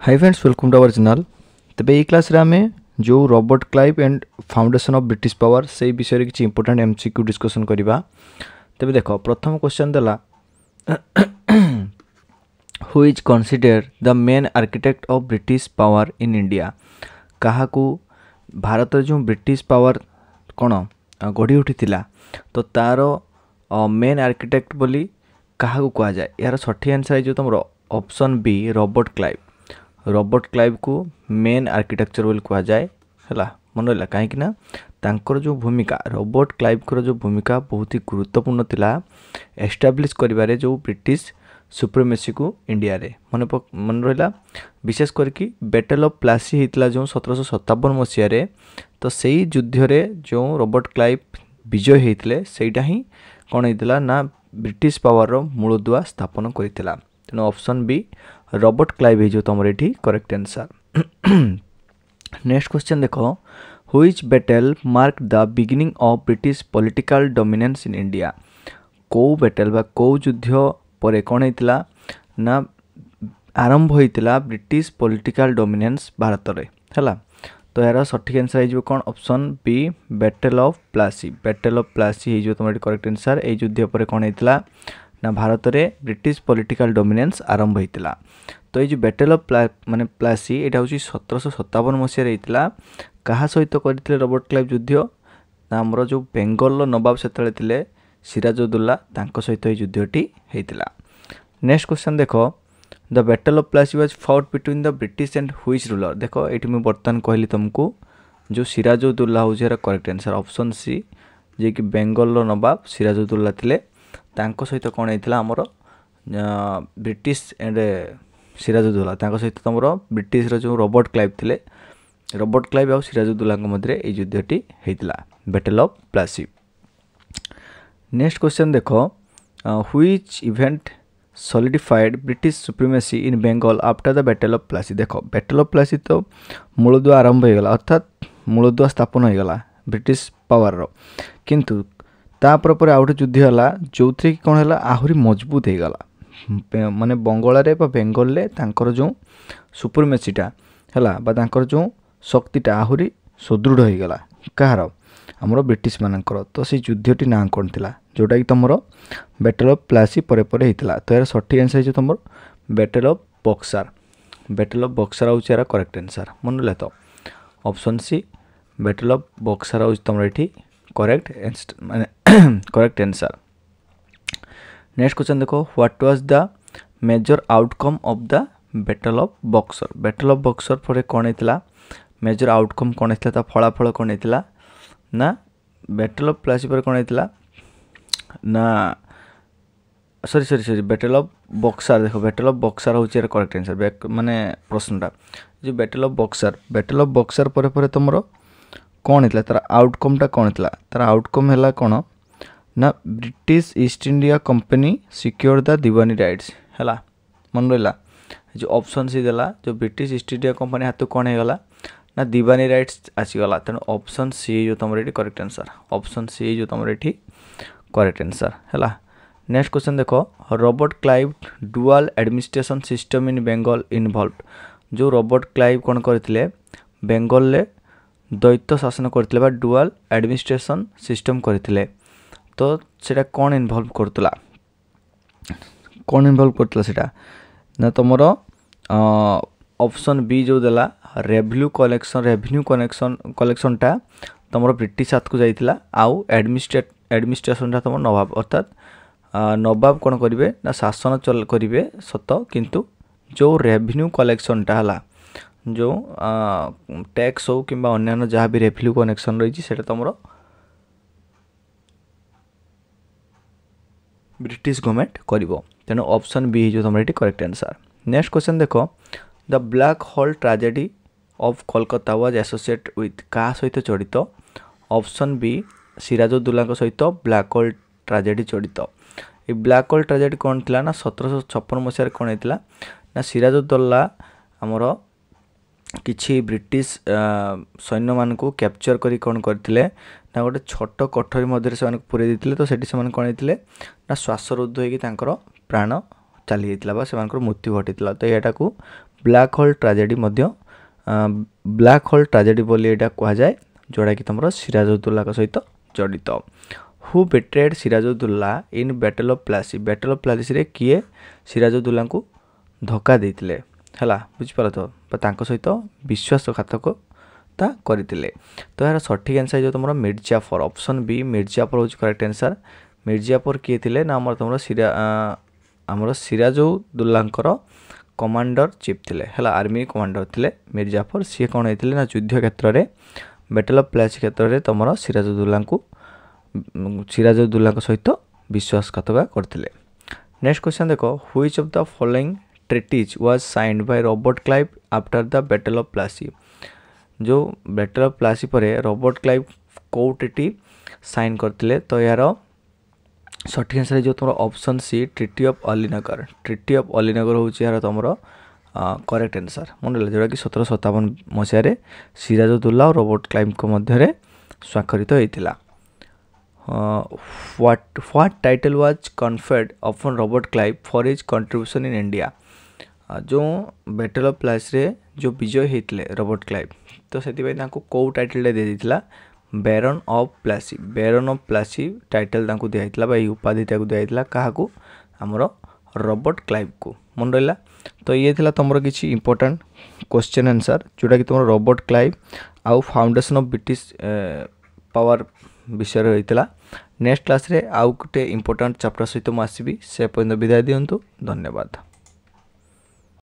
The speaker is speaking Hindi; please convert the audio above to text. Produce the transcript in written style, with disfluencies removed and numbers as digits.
Hi friends, welcome to our channel. तेबे ये क्लास रे आमे जो Robert Clive and foundation of British power से विषय रे किछि इंपोर्टेंट एमसीक्यू डिस्कशन करिबा। तेबे देखो प्रथम क्वेश्चन देला who is considered the main architect of British power in India. कहा को भारत जो ब्रिटिश पावर कोन गढ़ी उठितिला तो तारो मेन आर्किटेक्ट बोली कहा को कहा जाए। यार सठी आंसर है जो तुमरो option b Robert Clive. Robert Clive को मेन आर्किटेक्चर बोली कहा जाए है मन रहा कहीं तांकर जो भूमिका रॉबर्ट क्लाइव को जो भूमिका बहुत ही गुरुत्वपूर्ण थिला एस्टाब्लिश करिबारे जो ब्रिटिश सुप्रीमेसी को इंडिया रे मन रहा विशेष करके बैटल ऑफ प्लासी होता जो 1757 मसीह रे तो सही युद्ध रे जो रॉबर्ट क्लाइव विजय होते सेटा ही कौन होता ना ब्रिटिश पावर रो मूलदुआ स्थापन करथिला। तेणु ऑप्शन बी रॉबर्ट क्लाइव है जो तुम ये करेक्ट आंसर। नेक्स्ट क्वेश्चन देखो which battle mark the beginning of British political dominance in India. को बैटल बा को युद्ध पर कौन होता ना आरंभ होता ब्रिटिश पॉलिटिकल डोमिनेंस भारत रे है। तो यार सठिक आंसर हो कौन option B battle of Plassey. Battle of Plassey हो तुम करेक्ट आंसर। ये युद्ध पर कौन होता ना भारत रे ब्रिटिश पॉलिटिकल डोमिनेंस आरंभ होता। तो ये बैटल ऑफ माने प्लासी यहाँ हूँ 1757 मसीह होता क्या सहित करते रॉबर्ट क्लाइव युद्ध ना आमर जो बेंगल नवाब से सिराजुद्दौला सहित युद्धटी होता। नेक्स्ट क्वेश्चन देखो the battle of Plassey was fought between the British and which ruler. देखो ये मुझे बर्तमान कहली तुमको जो सिराजुद्दौला हूँ करेक्ट आंसर ऑप्शन सी जे कि बेंगल नवाब सिराजुद्दौला थे तांको सहित कौन होता आमर ब्रिटिश एंड सिराजुद्दौला सहित तुम ब्रिटिश जो रॉबर्ट क्लाइव थे रॉबर्ट क्लाइव और सिराजुद्दौला मध्य युद्धटी होता battle of Plassey. Next question देखो which event solidified British supremacy in Bengal after the battle of Plassey. देखो बैटल ऑफ प्लासी तो मूलदुआ आरंभ होगा अर्थात मूलदुआ स्थापन होगा ब्रिटिश पावर रो किंतु तापर पर आउ गोटे युद्ध है जो थी कौन है आहरी मजबूत हो गला माने बंगाल रे बेंगल रे तांकर जो सुप्रीमेसीटा है जो शक्तिटा आहरी सुदृढ़ हो गला कहार आमर ब्रिटिश मानकर। तो से युद्धटी ना कौन थी जोटा कि तुम बैटल ऑफ प्लासी पर होता। तो यार सठिक आंसर है तुम battle of Buxar. Battle of Buxar हूँ यार करेक्ट आंसर मन रहा। तो option C battle of Buxar हूँ तुम ये करेक्ट माने करेक्ट आंसर। नेक्स्ट क्वेश्चन देखो what was the major outcome of the battle of Buxar. Battle of Buxar पर कौन होता मेजर आउटकम कौन होता फलाफल कौन होता ना बैटल ऑफ प्लासी पर कौन होता ना सॉरी बैटल ऑफ बक्सार। देखो बैटल ऑफ बक्सार हूँ यार करेक्ट आंसर माने प्रश्नटा जो बैटल ऑफ बक्सार पर तुम कौन होता तार आउटकमटा कौन होता तार आउटकम है कौन ना British east India company secure the Deewani rights है मन रहा। जो ऑप्शन सी देला जो ब्रिटिश ईस्ट इंडिया कंपनी हाथ कौन होगा ना दीवानी राइट्स आसीगला। तेणु ऑप्शन सी जो तुम ये करेक्ट आंसर ऑप्शन सी जो तुम ये करेक्ट आंसर है। नेक्स्ट क्वेश्चन देखो Robert Clive dual administration system in Bengal involve. जो रॉबर्ट क्लाइव कौन करते बेंगल ले द्वैत शासन करते डुअल एडमिनिस्ट्रेशन सिस्टम करते तो सेटा कौन इनवॉल्व करतला कौन इनवॉल्व करतला सेटा ना तुमर ऑप्शन बी जो देला रेवेन्यू कलेक्शनटा तुम ब्रिटिश हाथ को जाइतिला आउ एडमिनिस्ट्रेशनटा तुम नवाब अर्थात नवाब कौन करेंगे ना शासन चल करेंगे सत किंतु जो रेवेन्यू कलेक्शनटा है जो टैक्स हो कि अन्य जहाँ भी रेवेन्यू कनेक्शन रही तुम ब्रिटिश गवर्नमेंट करिवो। तेणु ऑप्शन बी जो तुम ये करेक्ट आंसर। नेक्स्ट क्वेश्चन देखो the black hole tragedy of Kolkata was associate with क्या सहित जड़ित। ऑप्शन बी सिराजुद्दौला सहित ब्लैक होल ट्रेजेडी जड़ित। ये ब्लैक होल ट्रेजेडी कौन थी ना 1756 मसीह कौन होता ना सिराजुद्दौला आमर किछि ब्रिटिश सैन्य मान को कैप्चर करी कौन करते ना गोटे छोट कठोरी मध्य से पूरे देते तो सेठी से कौन होते ना श्वासरुद्ध होकर प्राण चली जाइतिला बा सेमानकर मृत्यु घटितला तो एटा को black hole tragedy black hole tragedy बोली एटा कहा जाए जोड़ा कि तुमरो सिराजुद्दौला सहित जड़ित who betrayed Sirajuddaulah in battle of Plassey रे किए सिराजुद्दौला को धोखा देइतिले हला बुझ पार तो तांको सहित विश्वासघातकता करथिले तो यार सठिक आंसर जो तुमरो मिर्जाफर ऑप्शन बी मिर्जाफर होज करेक्ट आंसर मिर्जाफर किए थिले ना हमर सिराजुद्दौलांकर कमांडर चीफ थिले हला आर्मी कमांडर थिले मिर्जाफर सी कोन हेतिले ना युद्ध क्षेत्र रे बैटल ऑफ प्लासी क्षेत्र रे तुमरो सिराजुद्दौला सहित विश्वासघातकता करथिले नेक्स्ट क्वेश्चन देखो which of the following treaties was signed by Robert Clive after the Battle of Plassey जो बैटल ऑफ प्लासी पर रॉबर्ट क्लाइव को ट्रिटी साइन करथिले तो यार सठिक आंसर जो तुम option C treaty of Alinagar होची यार तुमरो करेक्ट आंसर मन जोड़ा कि 1757 मसीह सिराजुद्दौला और रॉबर्ट क्लाइव को मध्य स्वाक्षरित होइतिला what title was conferred upon Robert Clive for his contribution in India जो बैटल ऑफ प्लासी रे जो विजय होते रॉबर्ट क्लाइव तो से कौ टाइटल दे देइतिला बैरन ऑफ प्लासी टाइटल तांको दिया उपाधि दिया क्या आमर रॉबर्ट क्लाइव को मन रहा तो ये थिला तुमर किछि इंपोर्टेंट क्वेश्चन आंसर जोटा कि तुम रॉबर्ट क्लाइव आउ फाउंडेशन ऑफ ब्रिटिश पावर विषय होइतिला नेक्स्ट क्लास रे आउ गोटे इंपोर्टेंट चैप्टर सहित मु आसीबी से पर्यंत विदाय दियंतु धन्यवाद।